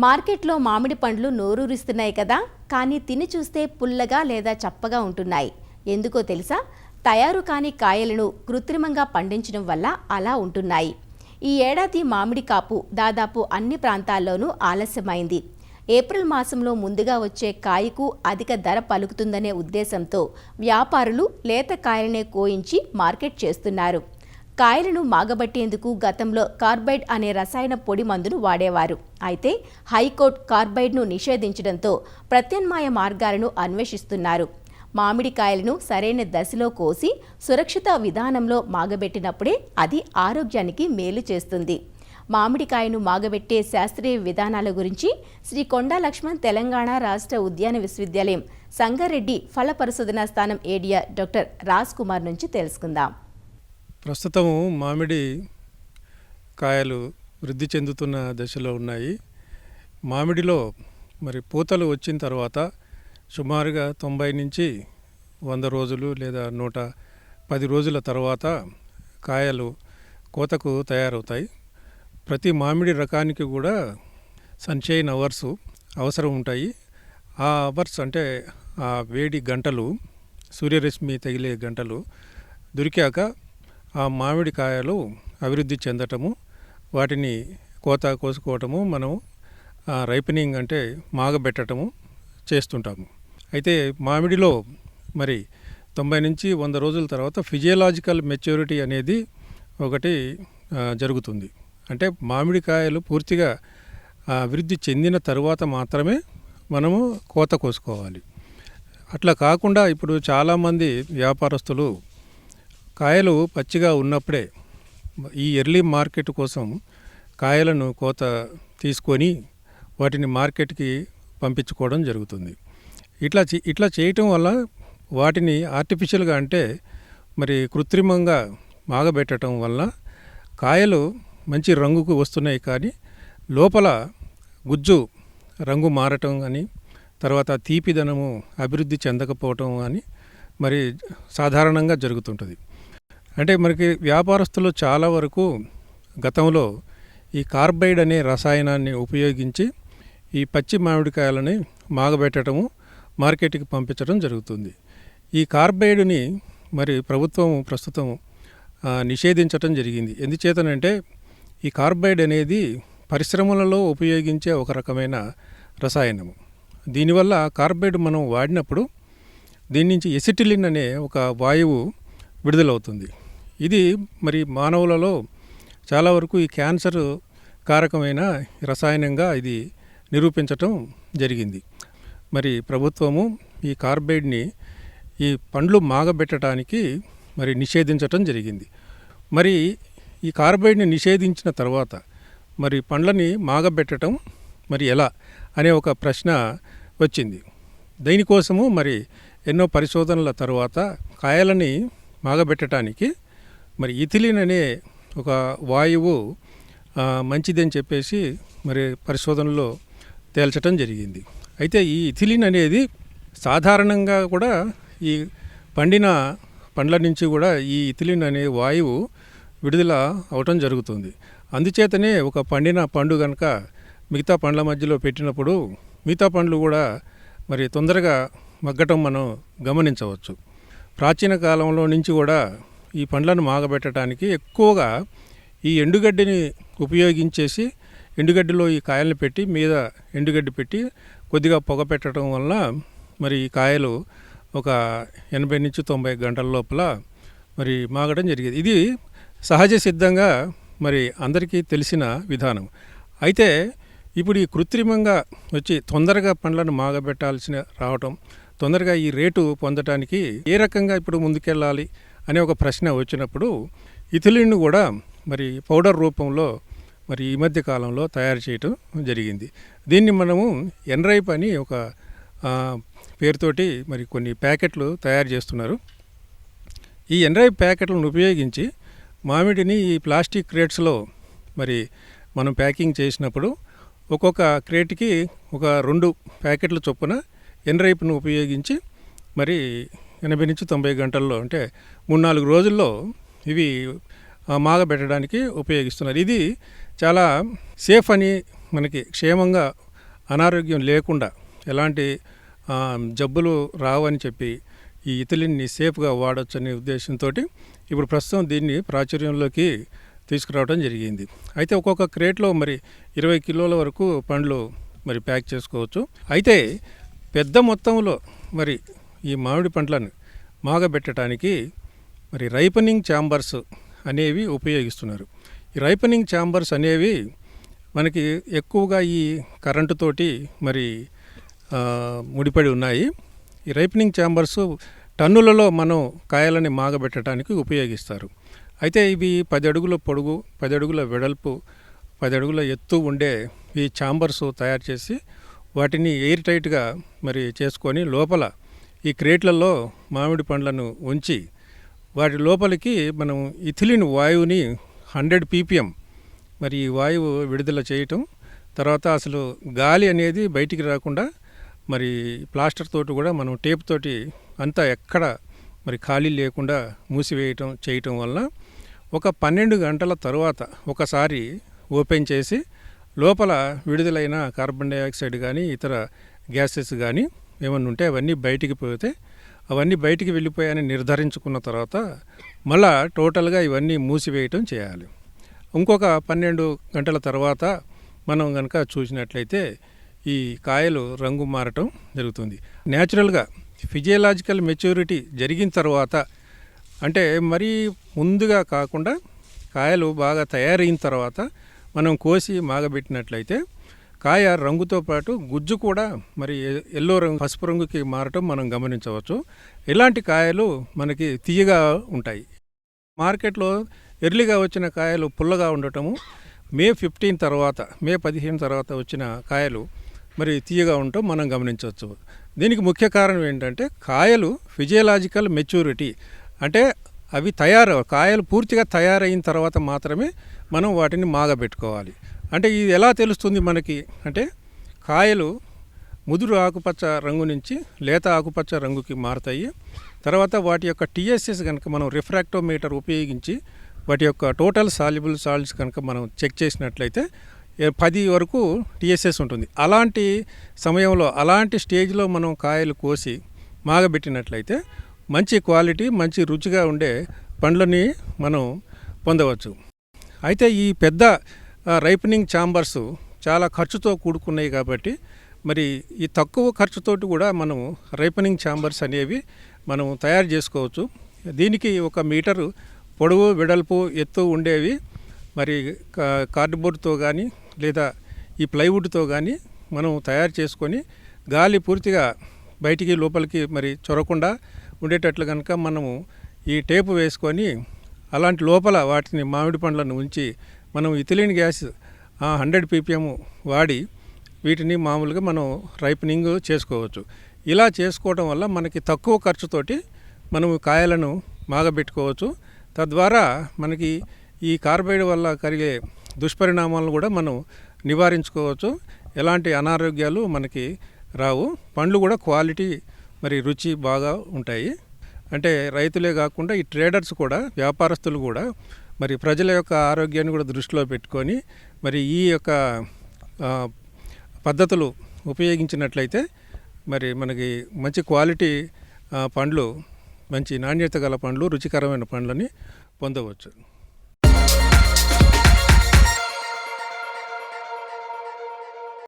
మార్కెట్లో మామిడి పండ్లు నోరూరిస్తున్నాయి కదా, కానీ తిని చూస్తే పుల్లగా లేదా చప్పగా ఉంటున్నాయి. ఎందుకో తెలుసా? తయారు కాని కాయలను కృత్రిమంగా పండించడం వల్ల అలా ఉంటున్నాయి. ఈ ఏడాది మామిడి కాపు దాదాపు అన్ని ప్రాంతాల్లోనూ ఆలస్యమైంది. ఏప్రిల్ మాసంలో ముందుగా వచ్చే కాయకు అధిక ధర పలుకుతుందనే ఉద్దేశంతో వ్యాపారులు లేత కాయలనే కోయించి మార్కెట్ చేస్తున్నారు. కాయలను మాగబట్టేందుకు గతంలో కార్బైడ్ అనే రసాయన పొడి మందును వాడేవారు. అయితే హైకోర్టు కార్బైడ్ను నిషేధించడంతో ప్రత్యామ్నాయ మార్గాలను అన్వేషిస్తున్నారు. మామిడికాయలను సరైన దశలో కోసి సురక్షిత విధానంలో మాగబెట్టినప్పుడే అది ఆరోగ్యానికి మేలు చేస్తుంది. మామిడికాయను మాగబెట్టే శాస్త్రీయ విధానాల గురించి శ్రీ కొండా లక్ష్మణ్ తెలంగాణ రాష్ట్ర ఉద్యాన విశ్వవిద్యాలయం సంగారెడ్డి ఫల పరిశోధనా స్థానం ఏడియా డాక్టర్ రాజ్ కుమార్ నుంచి తెలుసుకుందాం. ప్రస్తుతం మామిడి కాయలు వృద్ధి చెందుతున్న దశలో ఉన్నాయి. మామిడిలో మరి పూతలు వచ్చిన తర్వాత సుమారుగా 90 నుంచి 100 రోజులు లేదా 110 రోజుల తర్వాత కాయలు కోతకు తయారవుతాయి. ప్రతి మామిడి రకానికి కూడా సన్షైన్ అవర్స్ అవసరం ఉంటాయి. ఆ అవర్స్ అంటే ఆ వేడి గంటలు, సూర్యరశ్మి తగిలే గంటలు దొరికాక ఆ మామిడి కాయలు అభివృద్ధి చెందటము, వాటిని కోసుకోవటము, మనం రైపనింగ్ అంటే మాగబెట్టడము చేస్తుంటాము. అయితే మామిడిలో మరి 90 నుంచి 100 రోజుల తర్వాత ఫిజియలాజికల్ మెచ్యూరిటీ అనేది ఒకటి జరుగుతుంది. అంటే మామిడికాయలు పూర్తిగా అభివృద్ధి చెందిన తరువాత మాత్రమే మనము కోత కోసుకోవాలి. అట్లా కాకుండా ఇప్పుడు చాలామంది వ్యాపారస్తులు కాయలు పచ్చిగా ఉన్నప్పుడే ఈ ఎర్లీ మార్కెట్ కోసం కాయలను కోత తీసుకొని వాటిని మార్కెట్కి పంపించుకోవడం జరుగుతుంది. ఇట్లా చేయటం వల్ల వాటిని ఆర్టిఫిషియల్గా అంటే మరి కృత్రిమంగా మాగబెట్టడం వల్ల కాయలు మంచి రంగుకు వస్తున్నాయి, కానీ లోపల గుజ్జు రంగు మారటం అని, తర్వాత తీపిదనము అభివృద్ధి చెందకపోవటం అని మరి సాధారణంగా జరుగుతుంటుంది. అంటే మనకి వ్యాపారస్తులు చాలా వరకు గతంలో ఈ కార్బైడ్ అనే రసాయనాన్ని ఉపయోగించి ఈ పచ్చి మామిడికాయలని మాగబెట్టడము, మార్కెట్కి పంపించడం జరుగుతుంది. ఈ కార్బైడ్ని మరి ప్రభుత్వం ప్రస్తుతం నిషేధించడం జరిగింది. ఎందుచేతనంటే ఈ కార్బైడ్ అనేది పరిశ్రమలలో ఉపయోగించే ఒక రకమైన రసాయనము. దీనివల్ల కార్బైడ్ మనం వాడినప్పుడు దీని నుంచి ఎసిటిలిన్ అనే ఒక వాయువు విడుదలవుతుంది. ఇది మరి మానవులలో చాలా వరకు ఈ క్యాన్సర్ కారకమైన రసాయనంగా ఇది నిరూపించటం జరిగింది. మరి ప్రభుత్వము ఈ కార్బైడ్ని ఈ పండ్లు మాగబెట్టడానికి మరి నిషేధించటం జరిగింది. మరి ఈ కార్బైడ్ని నిషేధించిన తర్వాత మరి పండ్లని మాగబెట్టడం మరి ఎలా అనే ఒక ప్రశ్న వచ్చింది. దీనికోసము మరి ఎన్నో పరిశోధనల తర్వాత కాయలని మాగబెట్టడానికి మరి ఇథిలిన్ అనే ఒక వాయువు మంచిదని చెప్పేసి మరి పరిశోధనలో తేల్చడం జరిగింది. అయితే ఈ ఇథిలిన్ అనేది సాధారణంగా కూడా ఈ పండిన పండ్ల నుంచి కూడా ఈ ఇథిలిన్ అనే వాయువు విడుదల అవటం జరుగుతుంది. అందుచేతనే ఒక పండిన పండు కనుక మిగతా పండ్ల మధ్యలో పెట్టినప్పుడు మిగతా పండ్లు కూడా మరి తొందరగా మగ్గటం మనం గమనించవచ్చు. ప్రాచీన కాలంలో నుంచి కూడా ఈ పండ్లను మాగబెట్టడానికి ఎక్కువగా ఈ ఎండుగడ్డిని ఉపయోగించేసి ఎండుగడ్డిలో ఈ కాయలను పెట్టి మీద ఎండుగడ్డి పెట్టి కొద్దిగా పొగ పెట్టడం వల్ల మరి ఈ కాయలు ఒక 80 నుంచి 90 గంటల లోపల మరి మాగడం జరిగేది. ఇది సహజ సిద్ధంగా మరి అందరికీ తెలిసిన విధానం. అయితే ఇప్పుడు ఈ కృత్రిమంగా వచ్చి తొందరగా పండ్లను మాగబెట్టాల్సిన రావటం, తొందరగా ఈ రేటు పొందటానికి ఏ రకంగా ఇప్పుడు ముందుకెళ్ళాలి అనే ఒక ప్రశ్న వచ్చినప్పుడు ఇథిలిన్ కూడా మరి పౌడర్ రూపంలో మరి ఈ మధ్య కాలంలో తయారు చేయటం జరిగింది. దీన్ని మనము ఎన్రైప్ అని ఒక పేరుతోటి మరి కొన్ని ప్యాకెట్లు తయారు చేస్తున్నారు. ఈ ఎన్రైప్ ప్యాకెట్లను ఉపయోగించి మామిడిని ఈ ప్లాస్టిక్ క్రేట్స్లో మరి మనం ప్యాకింగ్ చేసినప్పుడు ఒక్కొక్క క్రేట్కి ఒక 2 ప్యాకెట్ల చొప్పున ఎన్రైప్ను ఉపయోగించి మరి 80 నుంచి 90 గంటల్లో అంటే 3-4 రోజుల్లో ఇవి మాగబెట్టడానికి ఉపయోగిస్తున్నారు. ఇది చాలా సేఫ్ అని మనకి క్షేమంగా అనారోగ్యం లేకుండా ఎలాంటి జబ్బులు రావని చెప్పి ఈ ఇథిలిన్ని సేఫ్గా వాడచ్చు అనే ఉద్దేశంతో ఇప్పుడు ప్రస్తుతం దీన్ని ప్రాచుర్యంలోకి తీసుకురావడం జరిగింది. అయితే ఒక్కొక్క క్రేట్లో మరి 20 కిలోల వరకు పండ్లు మరి ప్యాక్ చేసుకోవచ్చు. అయితే పెద్ద మొత్తంలో మరి ఈ మామిడి పండ్లను మాగబెట్టడానికి మరి రైపనింగ్ ఛాంబర్స్ అనేవి ఉపయోగిస్తున్నారు. ఈ రైపనింగ్ ఛాంబర్స్ అనేవి మనకి ఎక్కువగా ఈ కరెంటుతోటి మరి ముడిపడి ఉన్నాయి. ఈ రైపనింగ్ ఛాంబర్స్ టన్నులలో మనం కాయలని మాగబెట్టడానికి ఉపయోగిస్తారు. అయితే ఇవి 10 అడుగుల పొడుగు, 10 అడుగుల వెడల్పు, 10 అడుగుల ఎత్తు ఉండే ఈ ఛాంబర్స్ తయారు చేసి వాటిని ఎయిర్ టైట్గా మరి చేసుకొని లోపల ఈ క్రేట్లలో మామిడి పండ్లను ఉంచి వాటి లోపలికి మనం ఇథిలిన్ వాయువుని 100 ppm మరి ఈ వాయువు విడుదల చేయటం, తర్వాత అసలు గాలి అనేది బయటికి రాకుండా మరి ప్లాస్టర్ తోటి కూడా మనం టేప్ తోటి అంతా ఎక్కడ మరి ఖాళీ లేకుండా మూసివేయటం చేయటం వల్ల ఒక 12 గంటల తర్వాత ఒకసారి ఓపెన్ చేసి లోపల విడుదలైన కార్బన్ డైఆక్సైడ్ కానీ ఇతర గ్యాసెస్ కానీ ఏమన్నా ఉంటే అవన్నీ బయటికి పోతే అవన్నీ బయటికి వెళ్ళిపోయాయని నిర్ధారించుకున్న తర్వాత మళ్ళా టోటల్గా ఇవన్నీ మూసివేయటం చేయాలి. ఇంకొక 12 గంటల తర్వాత మనం కనుక చూసినట్లయితే ఈ కాయలు రంగు మారటం జరుగుతుంది. న్యాచురల్గా ఫిజియలాజికల్ మెచ్యూరిటీ జరిగిన తర్వాత, అంటే మరీ ముందుగా కాకుండా కాయలు బాగా తయారైన తర్వాత మనం కోసి మాగబెట్టినట్లయితే కాయ రంగుతో పాటు గుజ్జు కూడా మరి ఎల్లో రంగు, పసుపు రంగుకి మారటం మనం గమనించవచ్చు. ఇలాంటి కాయలు మనకి తీయగా ఉంటాయి. మార్కెట్లో ఎర్లీగా వచ్చిన కాయలు పుల్లగా ఉండటము, మే 15 తర్వాత వచ్చిన కాయలు మరి తీయగా ఉండటం మనం గమనించవచ్చు. దీనికి ముఖ్య కారణం ఏంటంటే కాయలు ఫిజియలాజికల్ మెచ్యూరిటీ, అంటే అవి కాయలు పూర్తిగా తయారైన తర్వాత మాత్రమే మనం వాటిని మాగబెట్టుకోవాలి. అంటే ఇది ఎలా తెలుస్తుంది మనకి అంటే కాయలు ముదురు ఆకుపచ్చ రంగు నుంచి లేత ఆకుపచ్చ రంగుకి మారుతాయి. తర్వాత వాటి యొక్క టీఎస్ఎస్ కనుక మనం రిఫ్రాక్టోమీటర్ ఉపయోగించి వాటి యొక్క టోటల్ సాల్యుబుల్ సాల్ట్స్ కనుక మనం చెక్ చేసినట్లయితే 10 వరకు టీఎస్ఎస్ ఉంటుంది. అలాంటి సమయంలో అలాంటి స్టేజ్లో మనం కాయలు కోసి మాగబెట్టినట్లయితే మంచి క్వాలిటీ, మంచి రుచిగా ఉండే పండ్లని మనం పొందవచ్చు. అయితే ఈ పెద్ద రైపనింగ్ ఛాంబర్స్ చాలా ఖర్చుతో కూడుకున్నాయి కాబట్టి మరి ఈ తక్కువ ఖర్చుతోటి కూడా మనం రైపనింగ్ ఛాంబర్స్ అనేవి మనం తయారు చేసుకోవచ్చు. దీనికి 1 మీటరు పొడవు, వెడల్పు, ఎత్తు ఉండేవి మరి కార్డ్బోర్డ్తో కానీ లేదా ఈ ప్లైవుడ్తో కానీ మనం తయారు చేసుకొని గాలి పూర్తిగా బయటికి లోపలికి మరి చొరకుండా ఉండేటట్లు కనుక మనము ఈ టేపు వేసుకొని అలాంటి లోపల వాటిని మామిడి పండ్లను ఉంచి మనం ఇథిలిన్ గ్యాస్ 100 ppm వాడి వీటిని మామూలుగా మనం రైపనింగ్ చేసుకోవచ్చు. ఇలా చేసుకోవడం వల్ల మనకి తక్కువ ఖర్చుతోటి మనం కాయలను మాగబెట్టుకోవచ్చు. తద్వారా మనకి ఈ కార్బైడ్ వల్ల కలిగే దుష్పరిణామాలను కూడా మనం నివారించుకోవచ్చు. ఎలాంటి అనారోగ్యాలు మనకి రావు. పండ్లు కూడా క్వాలిటీ మరి రుచి బాగా ఉంటాయి. అంటే రైతులే కాకుండా ఈ ట్రేడర్స్ కూడా, వ్యాపారస్తులు కూడా మరి ప్రజల యొక్క ఆరోగ్యాన్ని కూడా దృష్టిలో పెట్టుకొని మరి ఈ యొక్క పద్ధతులు ఉపయోగించినట్లయితే మరి మనకి మంచి క్వాలిటీ పండ్లు, మంచి నాణ్యత గల పండ్లు, రుచికరమైన పండ్లని పొందవచ్చు.